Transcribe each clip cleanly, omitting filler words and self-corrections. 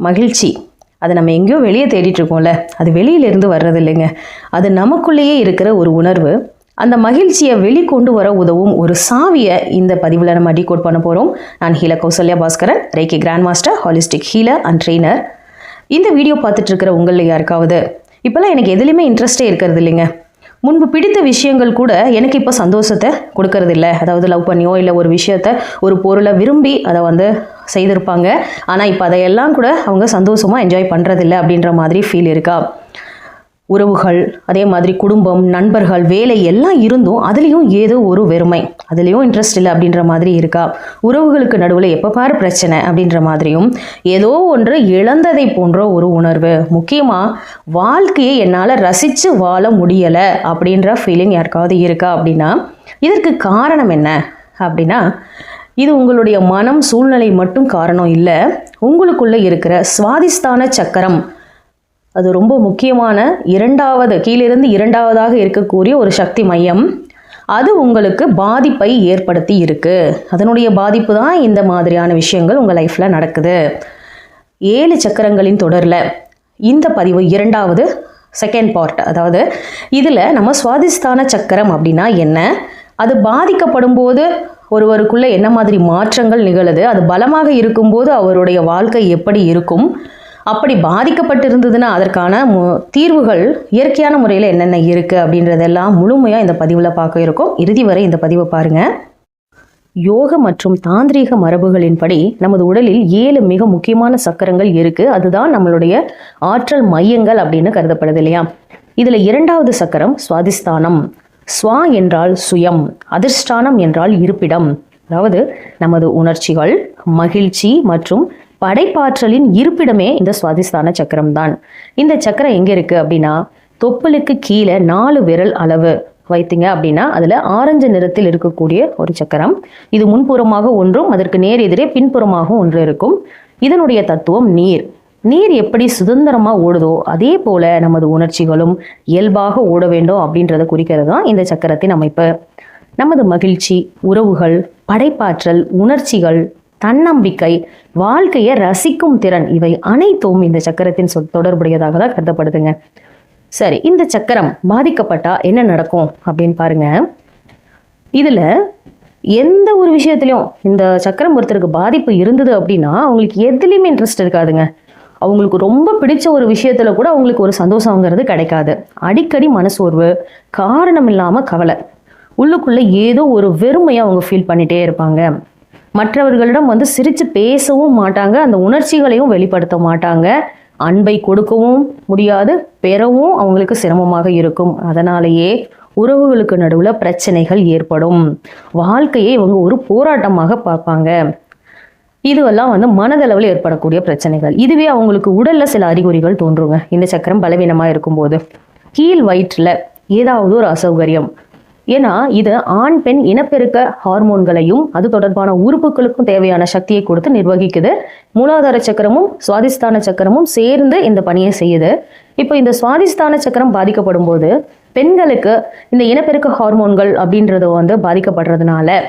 மகிழ்ச்சி. அதை நம்ம எங்கேயோ வெளியே தேடிட்டு இருக்கோம்ல, அது வெளியிலேருந்து வர்றது இல்லைங்க. அது நமக்குள்ளேயே இருக்கிற ஒரு உணர்வு. அந்த மகிழ்ச்சியை வெளிக்கொண்டு வர உதவும் ஒரு சாவியை இந்த பதிவில் நம்ம டீகோட் பண்ண போகிறோம். நான் healer Kausalya Bhaskaran, reiki grand master, holistic healer and trainer. இந்த வீடியோ பார்த்துட்டு இருக்கிற உங்களில் யாருக்காவது இப்போல்லாம் எனக்கு எதுலேயுமே இன்ட்ரெஸ்டே இருக்கிறது இல்லைங்க, முன்பு பிடித்த விஷயங்கள் கூட எனக்கு இப்போ சந்தோஷத்தை கொடுக்கறது இல்லை. அதாவது லவ் பண்ணியோ இல்லை ஒரு விஷயத்தை ஒரு பொருளை விரும்பி அதை செய்திருப்பாங்க. ஆனால் இப்போ அதையெல்லாம் கூட அவங்க சந்தோஷமாக என்ஜாய் பண்ணுறதில்ல அப்படின்ற மாதிரி ஃபீல் இருக்கா? உறவுகள், அதே மாதிரி குடும்பம், நண்பர்கள், வேலை எல்லாம் இருந்தும் அதுலேயும் ஏதோ ஒரு வெறுமை, அதுலேயும் இன்ட்ரெஸ்ட் இல்லை அப்படின்ற மாதிரி இருக்கா? உறவுகளுக்கு நடுவில் எப்போ பாரு பிரச்சனை அப்படின்ற மாதிரியும், ஏதோ ஒன்று இழந்ததை போன்ற ஒரு உணர்வு, முக்கியமாக வாழ்க்கையை என்னால் ரசித்து வாழ முடியலை அப்படின்ற ஃபீலிங் யாருக்காவது இருக்கா? அப்படின்னா இதற்கு காரணம் என்ன அப்படின்னா, இது உங்களுடைய மனம், சூழ்நிலை மட்டும் காரணம் இல்லை. உங்களுக்குள்ளே இருக்கிற சுவாதிஷ்டான சக்கரம், அது ரொம்ப முக்கியமான கீழிருந்து இரண்டாவதாக இருக்கக்கூடிய ஒரு சக்தி மையம். அது உங்களுக்கு பாதிப்பை ஏற்படுத்தி இருக்கு. அதனுடைய பாதிப்பு தான் இந்த மாதிரியான விஷயங்கள் உங்கள் லைஃப்பில் நடக்குது. 7 சக்கரங்களின் தொடரில் இந்த பதிவு இரண்டாவது செகண்ட் பார்ட். அதாவது இதில் நம்ம சுவாதிஷ்டான சக்கரம் அப்படின்னா என்ன, அது பாதிக்கப்படும் போது ஒருவருக்குள்ளே என்ன மாதிரி மாற்றங்கள் நிகழுது, அது பலமாக இருக்கும்போது அவருடைய வாழ்க்கை எப்படி இருக்கும், அப்படி பாதிக்கப்பட்டிருந்ததுன்னா அதற்கான தீர்வுகள் இயற்கையான முறையில் என்னென்ன இருக்குது அப்படின்றதெல்லாம் முழுமையாக இந்த பதிவில் பார்க்க இருக்கோம். இறுதி வரை இந்த பதிவை பாருங்கள். யோக மற்றும் தாந்திரீக மரபுகளின்படி நமது உடலில் 7 மிக முக்கியமான சக்கரங்கள் இருக்குது. அதுதான் நம்மளுடைய ஆற்றல் மையங்கள் அப்படின்னு கருதப்படுது இல்லையா? இதில் இரண்டாவது சக்கரம் சுவாதிஷ்டானம். ஸ்வா என்றால் சுயம், அதிர்ஷ்டானம் என்றால் இருப்பிடம். அதாவது நமது உணர்ச்சிகள், மகிழ்ச்சி மற்றும் படைப்பாற்றலின் இருப்பிடமே இந்த சுவாதிஷ்டான சக்கரம் தான். இந்த சக்கரம் எங்கே இருக்குது அப்படின்னா, தொப்புளுக்கு கீழே 4 விரல் அளவு வைத்தீங்க அப்படின்னா அதில் ஆரஞ்சு நிறத்தில் இருக்கக்கூடிய ஒரு சக்கரம். இது முன்புறமாக ஒன்றும் அதற்கு நேர் எதிரே பின்புறமாக ஒன்று இருக்கும். இதனுடைய தத்துவம் நீர். நீர் எப்படி சுதந்திரமாக ஓடுதோ அதே போல நமது உணர்ச்சிகளும் இயல்பாக ஓட வேண்டும் அப்படின்றத குறிக்கிறது தான் இந்த சக்கரத்தின் அமைப்பு. நமது மகிழ்ச்சி, உறவுகள், படைப்பாற்றல், உணர்ச்சிகள், தன்னம்பிக்கை, வாழ்க்கையை ரசிக்கும் திறன், இவை அனைத்தும் இந்த சக்கரத்தின் தொடர்புடையதாக தான் கருதப்படுதுங்க. சரி, இந்த சக்கரம் பாதிக்கப்பட்டா என்ன நடக்கும் அப்படின்னு பாருங்க. இதுல எந்த ஒரு விஷயத்திலையும் இந்த சக்கரம் ஒருத்தருக்கு பாதிப்பு இருந்தது அப்படின்னா அவங்களுக்கு எதுலையுமே இன்ட்ரெஸ்ட் இருக்காதுங்க. அவங்களுக்கு ரொம்ப பிடிச்ச ஒரு விஷயத்துல கூட அவங்களுக்கு ஒரு சந்தோஷங்கிறது கிடைக்காது. அடிக்கடி மனசோர்வு, காரணம் இல்லாம கவலை, உள்ளுக்குள்ள ஏதோ ஒரு வெறுமையை அவங்க ஃபீல் பண்ணிட்டே இருப்பாங்க. மற்றவர்களிடம் சிரித்து பேசவும் மாட்டாங்க, அந்த உணர்ச்சிகளையும் வெளிப்படுத்த மாட்டாங்க. அன்பை கொடுக்கவும் முடியாது, பெறவும் அவங்களுக்கு சிரமமாக இருக்கும். அதனாலேயே உறவுகளுக்கு நடுவில் பிரச்சனைகள் ஏற்படும். வாழ்க்கையை இவங்க ஒரு போராட்டமாக பார்ப்பாங்க. இதுவெல்லாம் மனதளவில் ஏற்படக்கூடிய பிரச்சனைகள். இதுவே அவங்களுக்கு உடல்ல சில அறிகுறிகள் தோன்றுங்க. இந்த சக்கரம் பலவீனமாக இருக்கும்போது கீழ் வயிற்றில் ஏதாவது ஒரு அசௌகரியம். ஏன்னா இது ஆண் பெண் இனப்பெருக்க ஹார்மோன்களையும் அது தொடர்பான உறுப்புகளுக்கும் தேவையான சக்தியை கொடுத்து நிர்வகிக்குது. மூலாதார சக்கரமும் சுவாதிஷ்டான சக்கரமும் சேர்ந்து இந்த பணியை செய்யுது. இப்போ இந்த சுவாதிஷ்டான சக்கரம் பாதிக்கப்படும் போது பெண்களுக்கு இந்த இனப்பெருக்க ஹார்மோன்கள் அப்படின்றது பாதிக்கப்படுறதுனால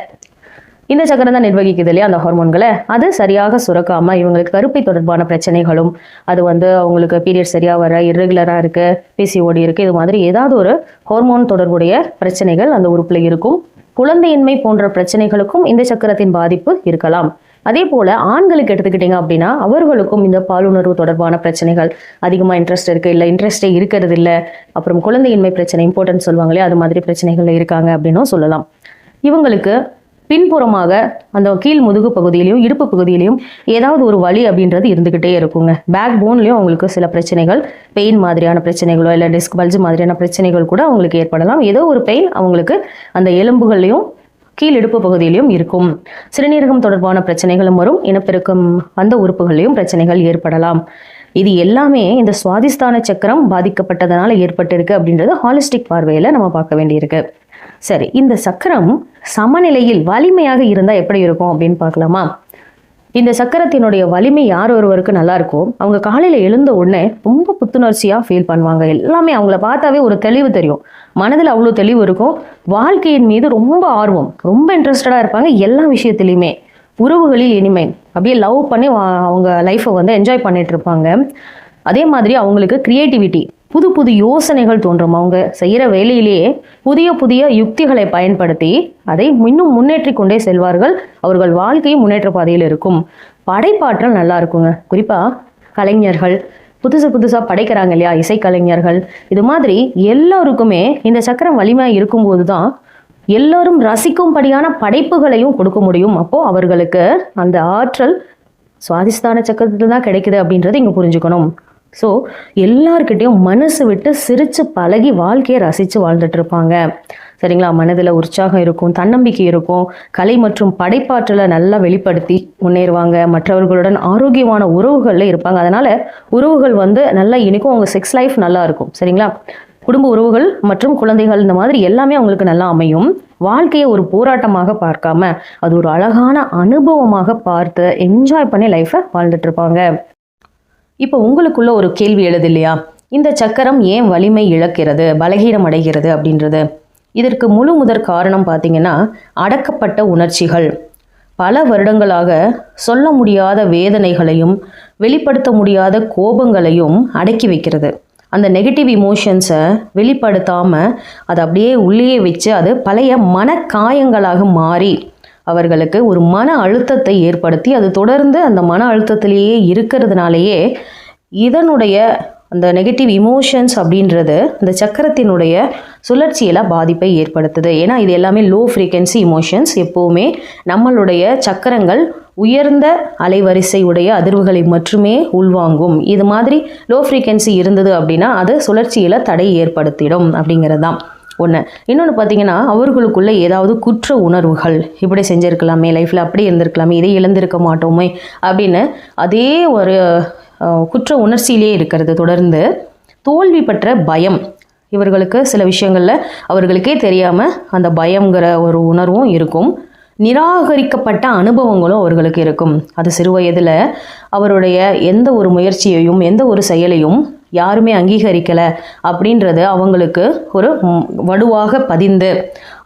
இந்த சக்கரம் தான் நிர்வகிக்குது இல்லையா, அந்த ஹார்மோன்களை. அது சரியாக சுரக்காம இவங்களுக்கு கருப்பை தொடர்பான பிரச்சனைகளும், அது அவங்களுக்கு பீரியட் சரியா வர, இர்ரெகுலராக இருக்கு, பிசிஓடி இருக்கு, இது மாதிரி ஏதாவது ஒரு ஹார்மோன் தொடர்புடைய பிரச்சனைகள் அந்த உறுப்புல இருக்கும். குழந்தையின்மை போன்ற பிரச்சனைகளுக்கும் இந்த சக்கரத்தின் பாதிப்பு இருக்கலாம். அதே போல ஆண்களுக்கு எடுத்துக்கிட்டீங்க அப்படின்னா அவர்களுக்கும் இந்த பாலுணர்வு தொடர்பான பிரச்சனைகள், அதிகமாக இன்ட்ரெஸ்ட் இருக்கு, இல்லை இன்ட்ரெஸ்டே இருக்கிறது இல்லை, அப்புறம் குழந்தையின்மை பிரச்சனை, இம்பார்ட்டன்ஸ் சொல்லுவாங்களே, அது மாதிரி பிரச்சனைகள் இருக்காங்க அப்படின்னும் சொல்லலாம். இவங்களுக்கு பின்புறமாக அந்த கீழ் முதுகு பகுதியிலையும் இடுப்பு பகுதியிலையும் ஏதாவது ஒரு வலி அப்படின்றது இருந்துகிட்டே இருக்குங்க. பேக் போன்லையும் அவங்களுக்கு சில பிரச்சனைகள், பெயின் மாதிரியான பிரச்சனைகளோ இல்லை டிஸ்க் பல்ஜ் மாதிரியான பிரச்சனைகள் கூட அவங்களுக்கு ஏற்படலாம். ஏதோ ஒரு பெயின் அவங்களுக்கு அந்த எலும்புகள்லையும் கீழ் இடுப்பு பகுதியிலையும் இருக்கும். சிறுநீரகம் தொடர்பான பிரச்சனைகளும் வரும். இனப்பெருக்கம் அந்த உறுப்புகளையும் பிரச்சனைகள் ஏற்படலாம். இது எல்லாமே இந்த சுவாதிஷ்டான சக்கரம் பாதிக்கப்பட்டதனால ஏற்பட்டிருக்கு அப்படின்றது ஹாலிஸ்டிக் பார்வையில் நம்ம பார்க்க வேண்டியிருக்கு. சரி, இந்த சக்கரம் சமநிலையில் வலிமையாக இருந்தால் எப்படி இருக்கும் அப்படின்னு பார்க்கலாமா? இந்த சக்கரத்தினுடைய வலிமை யார் ஒருவருக்கு நல்லா இருக்கோ அவங்க காலையில் எழுந்த உடனே ரொம்ப புத்துணர்ச்சியாக ஃபீல் பண்ணுவாங்க. எல்லாமே அவங்கள பார்த்தாவே ஒரு தெளிவு தெரியும். மனதில் அவ்வளோ தெளிவு இருக்கும். வாழ்க்கையின் மீது ரொம்ப ஆர்வம், ரொம்ப இன்ட்ரெஸ்டடாக இருப்பாங்க. எல்லா விஷயத்துலையுமே உறவுகளில் இனிமை, அப்படியே லவ் பண்ணி அவங்க லைஃப்பை வந்து என்ஜாய் பண்ணிட்டு இருப்பாங்க. அதே மாதிரி அவங்களுக்கு கிரியேட்டிவிட்டி, புது புது யோசனைகள் தோன்றும். அவங்க செய்கிற வேலையிலேயே புதிய புதிய யுக்திகளை பயன்படுத்தி அதை இன்னும் முன்னேற்றி கொண்டே செல்வார்கள். அவர்கள் வாழ்க்கையும் முன்னேற்ற பாதையில் இருக்கும். படைப்பாற்றல் நல்லா இருக்குங்க. குறிப்பாக கலைஞர்கள் புதுசாக படைக்கிறாங்க இல்லையா, இசைக்கலைஞர்கள், இது மாதிரி எல்லாருக்குமே இந்த சக்கரம் வலிமையாக இருக்கும்போது தான் எல்லோரும் ரசிக்கும்படியான படைப்புகளையும் கொடுக்க முடியும். அப்போது அவர்களுக்கு அந்த ஆற்றல் சுவாதிஷ்டான சக்கரத்தில் தான் கிடைக்குது அப்படின்றத இங்கே புரிஞ்சுக்கணும். ஸோ எல்லார்கிட்டையும் மனசு விட்டு சிரித்து பழகி வாழ்க்கையை ரசித்து வாழ்ந்துட்டு இருப்பாங்க. சரிங்களா? மனதில் உற்சாகம் இருக்கும், தன்னம்பிக்கை இருக்கும், கலை மற்றும் படைப்பாற்றலை நல்லா வெளிப்படுத்தி முன்னேறுவாங்க. மற்றவர்களுடன் ஆரோக்கியமான உறவுகளில் இருப்பாங்க. அதனால் உறவுகள் வந்து நல்லா இனிக்கும். அவங்க செக்ஸ் லைஃப் நல்லா இருக்கும். சரிங்களா? குடும்ப உறவுகள் மற்றும் குழந்தைகள் இந்த மாதிரி எல்லாமே அவங்களுக்கு நல்லா அமையும். வாழ்க்கையை ஒரு போராட்டமாக பார்க்காம அது ஒரு அழகான அனுபவமாக பார்த்து என்ஜாய் பண்ணி லைஃப்பை வாழ்ந்துட்டு இருப்பாங்க. இப்போ உங்களுக்குள்ள ஒரு கேள்வி எழுது இல்லையா, இந்த சக்கரம் ஏன் வலிமை இழக்கிறது, பலகீனம் அடைகிறது அப்படின்றது. இதற்கு முழு முதற் காரணம் பார்த்தீங்கன்னா அடக்கப்பட்ட உணர்ச்சிகள். பல வருடங்களாக சொல்ல முடியாத வேதனைகளையும் வெளிப்படுத்த முடியாத கோபங்களையும் அடக்கி வைக்கிறது. அந்த நெகட்டிவ் இமோஷன்ஸை வெளிப்படுத்தாமல் அதை அப்படியே உள்ளே வச்சு அது பழைய மனக்காயங்களாக மாறி அவர்களுக்கு ஒரு மன அழுத்தத்தை ஏற்படுத்தி அது தொடர்ந்து அந்த மன அழுத்தத்திலேயே இருக்கிறதுனாலேயே இதனுடைய அந்த நெகட்டிவ் இமோஷன்ஸ் அப்படின்றது அந்த சக்கரத்தினுடைய சுழற்சியில் பாதிப்பை ஏற்படுத்துது. ஏன்னா இது எல்லாமே லோ ஃப்ரீக்வன்சி இமோஷன்ஸ். எப்போவுமே நம்மளுடைய சக்கரங்கள் உயர்ந்த அலைவரிசை உடைய அதிர்வுகளை மட்டுமே உள்வாங்கும். இது மாதிரி லோ ஃப்ரீக்வன்சி இருந்தது அப்படின்னா அது சுழற்சியில் தடை ஏற்படுத்திடும் அப்படிங்கிறது தான் ஒன்று. இன்னொன்று பார்த்தீங்கன்னா அவர்களுக்குள்ளே ஏதாவது குற்ற உணர்வுகள், இப்படி செஞ்சுருக்கலாமே, லைஃப்பில் அப்படி இருந்திருக்கலாமே, இதை இழந்திருக்க மாட்டோமே அப்படின்னு அதே ஒரு குற்ற உணர்ச்சியிலே இருக்கிறது. தொடர்ந்து தோல்வி பற்ற பயம், இவர்களுக்கு சில விஷயங்களில் அவர்களுக்கே தெரியாமல் அந்த பயங்கிற ஒரு உணர்வும் இருக்கும். நிராகரிக்கப்பட்ட அனுபவங்களும் அவர்களுக்கு இருக்கும். அது சிறு வயதில் அவருடைய எந்த ஒரு முயற்சியையும் எந்த ஒரு செயலையும் யாருமே அங்கீகரிக்கலை அப்படின்றது அவங்களுக்கு ஒரு வடுவாக பதிந்து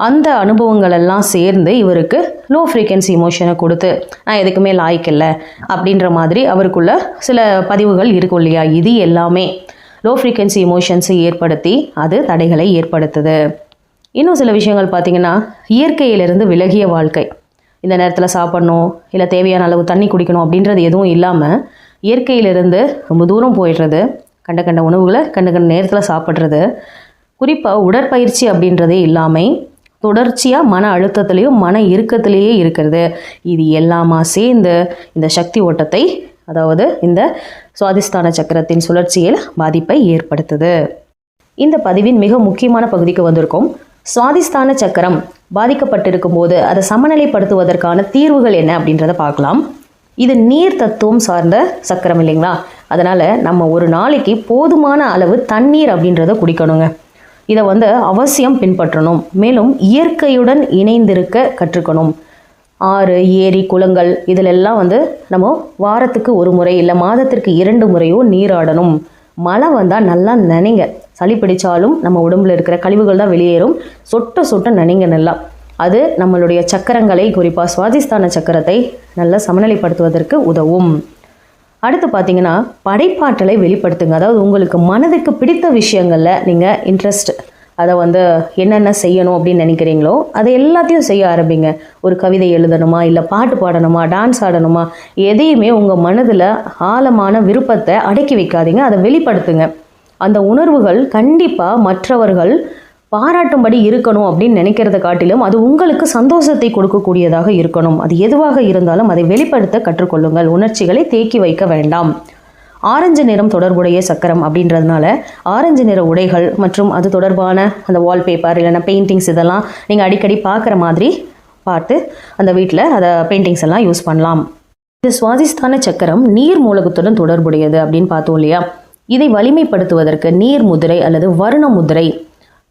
அந்த அனுபவங்கள் எல்லாம் சேர்ந்து இவருக்கு லோ ஃப்ரீக்வன்சி இமோஷனை கொடுத்து நான் எதுக்குமே லாய்க்கில்லை அப்படின்ற மாதிரி அவருக்குள்ள சில பதிவுகள் இருக்கும் இல்லையா. இது எல்லாமே லோ ஃப்ரீக்வன்சி இமோஷன்ஸை ஏற்படுத்தி அது தடைகளை ஏற்படுத்துது. இன்னும் சில விஷயங்கள் பார்த்திங்கன்னா இயற்கையிலிருந்து விலகிய வாழ்க்கை. இந்த நேரத்தில் சாப்பிடணும், இல்லை தேவையான அளவு தண்ணி குடிக்கணும் அப்படின்றது எதுவும் இல்லாமல் இயற்கையிலிருந்து ரொம்ப தூரம் போயிடுறது, கண்ட உணவுகளை கண்ட நேரத்தில் சாப்பிட்றது, குறிப்பாக உடற்பயிற்சி அப்படின்றதே இல்லாமல் தொடர்ச்சியாக மன அழுத்தத்திலையும் மன இறுக்கத்திலேயே இருக்கிறது. இது எல்லாமா சேர்ந்து இந்த சக்தி ஓட்டத்தை, அதாவது இந்த சுவாதிஷ்டான சக்கரத்தின் சுழற்சியில் பாதிப்பை ஏற்படுத்துது. இந்த பதிவின் மிக முக்கியமான பகுதிக்கு வந்திருக்கோம். சுவாதிஷ்டான சக்கரம் பாதிக்கப்பட்டிருக்கும் போது அதை சமநிலைப்படுத்துவதற்கான தீர்வுகள் என்ன அப்படின்றத பார்க்கலாம். இது நீர் தத்துவம் சார்ந்த சக்கரம் இல்லைங்களா, அதனால் நம்ம ஒரு நாளைக்கு போதுமான அளவு தண்ணீர் அப்படின்றத குடிக்கணுங்க. இதை வந்து அவசியம் பின்பற்றணும். மேலும் இயற்கையுடன் இணைந்திருக்க கற்றுக்கணும். ஆறு, ஏரி, குளங்கள் இதிலெல்லாம் வந்து நம்ம வாரத்துக்கு ஒரு முறை இல்லை மாதத்திற்கு 2 முறையோ நீராடணும். மழை வந்தால் நல்லா நனைங்க. சளி பிடிச்சாலும் நம்ம உடம்புல இருக்கிற கழிவுகள் தான் வெளியேறும். சொட்ட நனைங்க நல்லா. அது நம்மளுடைய சக்கரங்களை, குறிப்பாக சுவாதிஷ்டான சக்கரத்தை நல்லா சமநிலைப்படுத்துவதற்கு உதவும். அடுத்து பார்த்தீங்கன்னா படைப்பாற்றலை வெளிப்படுத்துங்க. அதாவது உங்களுக்கு மனதுக்கு பிடித்த விஷயங்களில் நீங்கள் இன்ட்ரெஸ்ட், அதை வந்து என்னென்ன செய்யணும் அப்படின்னு நினைக்கிறீங்களோ அதை எல்லாத்தையும் செய்ய ஆரம்பிங்க. ஒரு கவிதை எழுதணுமா, இல்லை பாட்டு பாடணுமா, டான்ஸ் ஆடணுமா, எதையுமே உங்கள் மனதில் ஆழமான விருப்பத்தை அடக்கி வைக்காதீங்க, அதை வெளிப்படுத்துங்க. அந்த உணர்வுகள் கண்டிப்பாக மற்றவர்கள் பாராட்டும்படி இருக்கணும் அப்படின்னு நினைக்கிறத காட்டிலும் அது உங்களுக்கு சந்தோஷத்தை கொடுக்கக்கூடியதாக இருக்கணும். அது எதுவாக இருந்தாலும் அதை வெளிப்படுத்த கற்றுக்கொள்ளுங்கள். உணர்ச்சிகளை தேக்கி வைக்க வேண்டாம். ஆரஞ்சு நிறம் தொடர்புடைய சக்கரம் அப்படின்றதுனால ஆரஞ்சு நிற உடைகள் மற்றும் அது தொடர்பான அந்த வால்பேப்பர் இல்லைன்னா பெயிண்டிங்ஸ் இதெல்லாம் நீங்கள் அடிக்கடி பார்க்குற மாதிரி பார்த்து அந்த வீட்டில் அதை பெயிண்டிங்ஸ் எல்லாம் யூஸ் பண்ணலாம். இந்த சுவாதிஷ்டான சக்கரம் நீர் மூலகத்துடன் தொடர்புடையது அப்படின்னு பார்த்தோம் இல்லையா. இதை வலிமைப்படுத்துவதற்கு நீர் முதிரை அல்லது வருண முதிரை,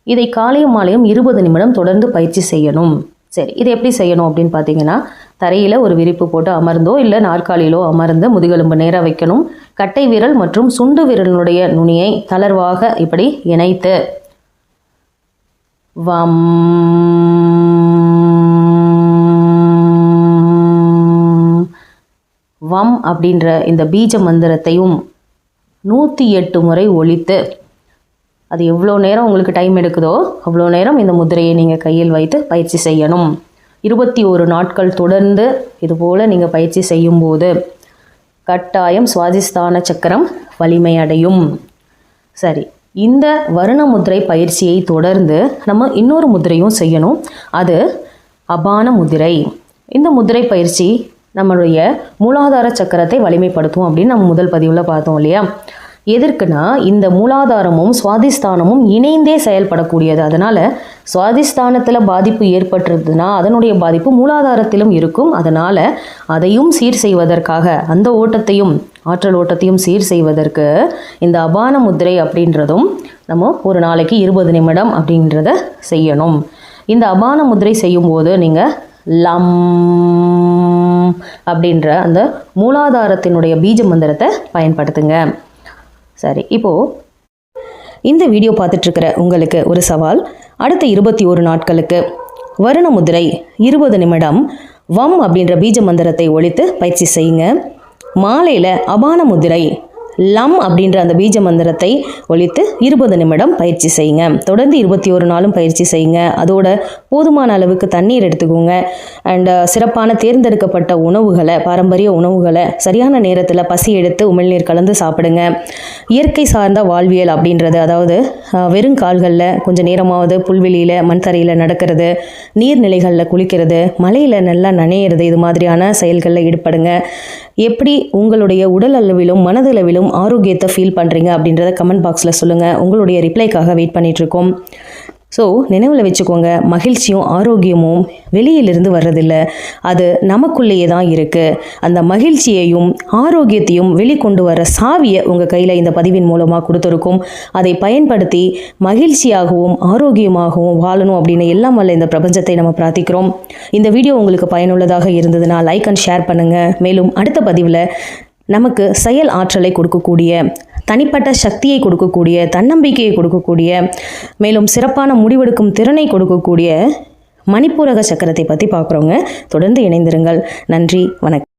இதை காலையும் மாலையும் 20 நிமிடம் தொடர்ந்து பயிற்சி செய்யணும். சரி, இது எப்படி செய்யணும் அப்படின்னு பார்த்தீங்கன்னா தரையில் ஒரு விரிப்பு போட்டு அமர்ந்தோ இல்லை நாற்காலியிலோ அமர்ந்து முதுகெலும்பு நேராக வைக்கணும். கட்டை விரல் மற்றும் சுண்டு விரலினுடைய நுனியை தளர்வாக இப்படி இணைத்து வம் வம் அப்படின்ற இந்த பீஜ மந்திரத்தையும் 108 முறை ஒலித்து, அது எவ்வளோ நேரம் உங்களுக்கு டைம் எடுக்குதோ அவ்வளோ நேரம் இந்த முதிரையை நீங்கள் கையில் வைத்து பயிற்சி செய்யணும். 21 நாட்கள் தொடர்ந்து இதுபோல் நீங்கள் பயிற்சி செய்யும்போது கட்டாயம் சுவாதிஷ்டான சக்கரம் வலிமை அடையும். சரி, இந்த வருண முதிரை பயிற்சியை தொடர்ந்து நம்ம இன்னொரு முதிரையும் செய்யணும். அது அபான முதிரை. இந்த முதிரை பயிற்சி நம்மளுடைய மூலாதார சக்கரத்தை வலிமைப்படுத்தும் அப்படின்னு நம்ம முதல் பதிவில் பார்த்தோம் இல்லையா? எதற்குனா இந்த மூலாதாரமும் சுவாதிஷ்டானமும் இணைந்தே செயல்படக்கூடியது. அதனால் சுவாதிஷ்டானத்தில் பாதிப்பு ஏற்பட்டுருதுன்னா அதனுடைய பாதிப்பு மூலாதாரத்திலும் இருக்கும். அதனால் அதையும் சீர் செய்வதற்காக, அந்த ஓட்டத்தையும் ஆற்றல் ஓட்டத்தையும் சீர் செய்வதற்கு இந்த அபான முத்திரை அப்படின்றதும் நம்ம ஒரு நாளைக்கு 20 நிமிடம் அப்படின்றத செய்யணும். இந்த அபான முத்திரை செய்யும்போது நீங்கள் லம் அப்படின்ற அந்த மூலாதாரத்தினுடைய பீஜ மந்திரத்தை பயன்படுத்துங்க. சரி, இப்போது இந்த வீடியோ பார்த்துட்ருக்கிற உங்களுக்கு ஒரு சவால். அடுத்த 21 நாட்களுக்கு வருண முதிரை 20 நிமிடம் வம் அப்படின்ற பீஜ மந்திரத்தை ஒலித்து பயிற்சி செய்யுங்க. மாலையில் அபான முதிரை லம் அப்படின்ற அந்த பீஜ மந்திரத்தை ஒலித்து 20 நிமிடம் பயிற்சி செய்யுங்க. தொடர்ந்து 21 நாளும் பயிற்சி செய்யுங்க. அதோட போதுமான அளவுக்கு தண்ணீர் எடுத்துக்கோங்க. அண்ட் சிறப்பான தேர்ந்தெடுக்கப்பட்ட உணவுகளை, பாரம்பரிய உணவுகளை சரியான நேரத்தில் பசி எடுத்து உமிழ்நீர் கலந்து சாப்பிடுங்க. இயற்கை சார்ந்த வாழ்வியல் அப்படின்றது, அதாவது வெறும் கால்களில் கொஞ்சம் நேரமாவது புல்வெளியில் மண் தரையில் நடக்கிறது, நீர்நிலைகளில் குளிக்கிறது, மலையில் நல்லா நனையிறது, இது மாதிரியான செயல்களில் ஈடுபடுங்க. எப்படி உங்களுடைய உடல் அளவிலும் மனதளவிலும் ஆரோக்கியத்தை ஃபீல் பண்ணுறீங்க அப்படின்றத கமெண்ட் பாக்ஸில் சொல்லுங்கள். உங்களுடைய ரிப்ளைக்காக வெயிட் பண்ணிகிட்ருக்கோம். ஸோ நினைவில் வச்சுக்கோங்க, மகிழ்ச்சியும் ஆரோக்கியமும் வெளியிலிருந்து வர்றதில்லை, அது நமக்குள்ளேயே தான் இருக்குது. அந்த மகிழ்ச்சியையும் ஆரோக்கியத்தையும் வெளிக்கொண்டு வர சாவியை உங்கள் கையில் இந்த பதிவின் மூலமாக கொடுத்துருக்கும். அதை பயன்படுத்தி மகிழ்ச்சியாகவும் ஆரோக்கியமாகவும் வாழணும் அப்படின்னு எல்லாம் வல்ல இந்த பிரபஞ்சத்தை நம்ம பிரார்த்திக்கிறோம். இந்த வீடியோ உங்களுக்கு பயனுள்ளதாக இருந்ததுன்னா லைக் அண்ட் ஷேர் பண்ணுங்கள். மேலும் அடுத்த பதிவில் நமக்கு செயல் ஆற்றலை கொடுக்கக்கூடிய, தனிப்பட்ட சக்தியை கொடுக்கக்கூடிய, தன்னம்பிக்கையை கொடுக்கக்கூடிய, மேலும் சிறப்பான முடிவெடுக்கும் திறனை கொடுக்கக்கூடிய மணிப்பூரக சக்கரத்தை பற்றி பார்க்குறோங்க. தொடர்ந்து இணைந்திருங்கள். நன்றி, வணக்கம்.